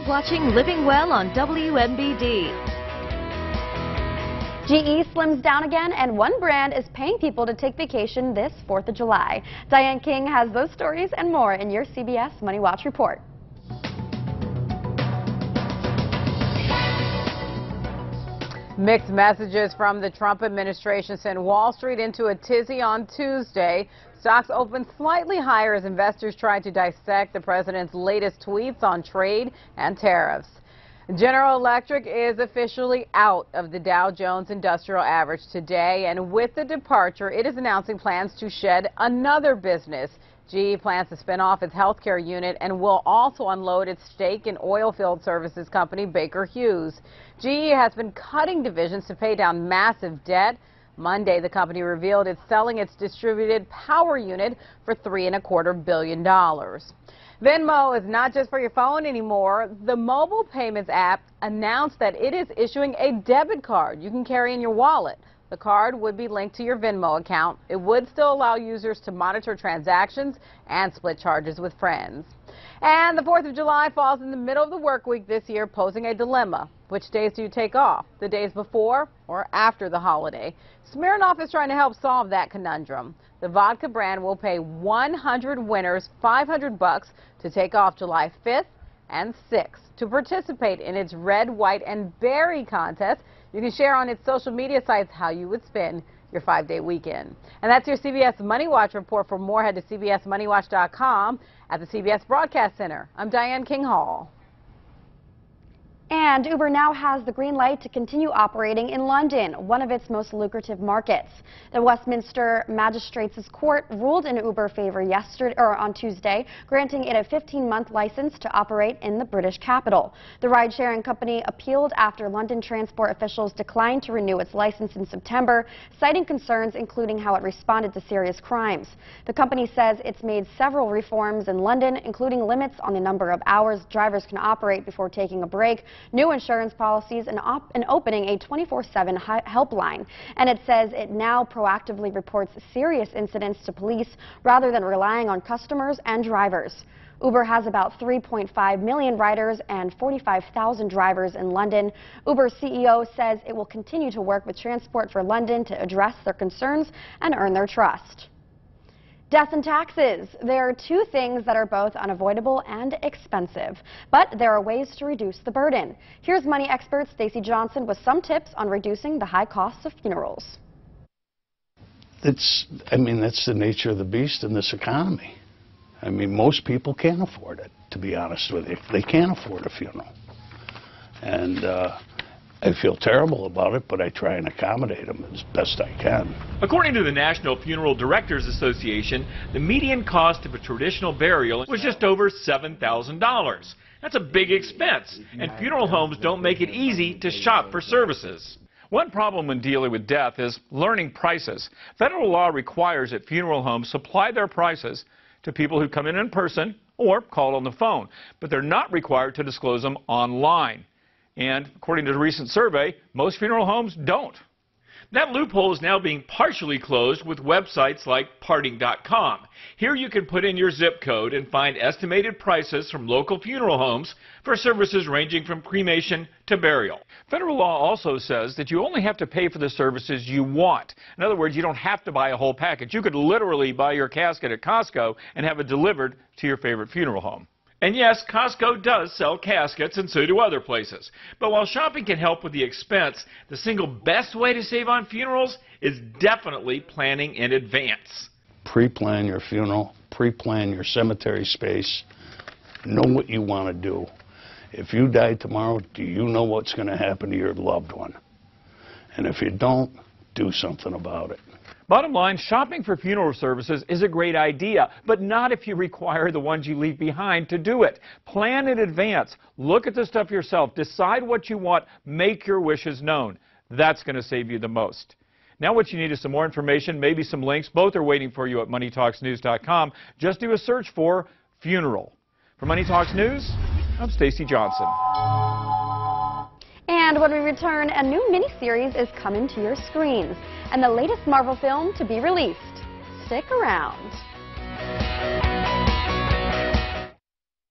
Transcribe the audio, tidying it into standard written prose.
watching Living Well on WMBD. GE slims down again, and one brand is paying people to take vacation this 4th of July. Diane King has those stories and more in your CBS Money Watch report. Mixed messages from the Trump administration sent Wall Street into a tizzy on Tuesday. Stocks opened slightly higher as investors tried to dissect the president's latest tweets on trade and tariffs. General Electric is officially out of the Dow Jones Industrial Average today, and with the departure, it is announcing plans to shed another business. GE plans to spin off its healthcare unit and will also unload its stake in oilfield services company Baker Hughes. GE has been cutting divisions to pay down massive debt. Monday, the company revealed it's selling its distributed power unit for $3.25 billion. Venmo is not just for your phone anymore. The mobile payments app announced that it is issuing a debit card you can carry in your wallet. The card would be linked to your Venmo account. It would still allow users to monitor transactions and split charges with friends. And the 4th of July falls in the middle of the work week this year, posing a dilemma. Which days do you take off? The days before or after the holiday? Smirnoff is trying to help solve that conundrum. The vodka brand will pay 100 winners $500 to take off July 5th and 6th to participate in its red, white, and berry contest. You can share on its social media sites how you would spend your 5-day weekend. And that's your CBS Money Watch report. For more, head to CBSMoneyWatch.com. At the CBS Broadcast Center, I'm Diane King Hall. And Uber now has the green light to continue operating in London, one of its most lucrative markets. The Westminster Magistrates' Court ruled in Uber's favor on Tuesday, granting it a 15-month license to operate in the British capital. The ride-sharing company appealed after London transport officials declined to renew its license in September, citing concerns including how it responded to serious crimes. The company says it's made several reforms in London, including limits on the number of hours drivers can operate before taking a break, new insurance policies, and opening a 24/7 helpline. And it says it now proactively reports serious incidents to police rather than relying on customers and drivers. Uber has about 3.5 million riders and 45,000 drivers in London. Uber's CEO says it will continue to work with Transport for London to address their concerns and earn their trust. Death and taxes. There are two things that are both unavoidable and expensive, but there are ways to reduce the burden. Here's money expert Stacey Johnson with some tips on reducing the high costs of funerals. That's the nature of the beast in this economy. I mean, most people can't afford it, to be honest with you. They can't afford a funeral. And I feel terrible about it, but I try and accommodate them as best I can. According to the National Funeral Directors Association, the median cost of a traditional burial was just over $7,000. That's a big expense, and funeral homes don't make it easy to shop for services. One problem when dealing with death is learning prices. Federal law requires that funeral homes supply their prices to people who come in person or call on the phone, but they're not required to disclose them online. And according to a recent survey, most funeral homes don't. That loophole is now being partially closed with websites like parting.com. Here you can put in your zip code and find estimated prices from local funeral homes for services ranging from cremation to burial. Federal law also says that you only have to pay for the services you want. In other words, you don't have to buy a whole package. You could literally buy your casket at Costco and have it delivered to your favorite funeral home. And yes, Costco does sell caskets, and so do other places. But while shopping can help with the expense, the single best way to save on funerals is definitely planning in advance. Pre-plan your funeral, pre-plan your cemetery space, know what you want to do. If you die tomorrow, do you know what's going to happen to your loved one? And if you don't, do something about it. Bottom line, shopping for funeral services is a great idea, but not if you require the ones you leave behind to do it. Plan in advance. Look at the stuff yourself. Decide what you want. Make your wishes known. That's going to save you the most. Now what you need is some more information, maybe some links. Both are waiting for you at MoneyTalksNews.com. Just do a search for funeral. For Money Talks News, I'm Stacey Johnson. And when we return, a new miniseries is coming to your screens, and the latest Marvel film to be released. Stick around.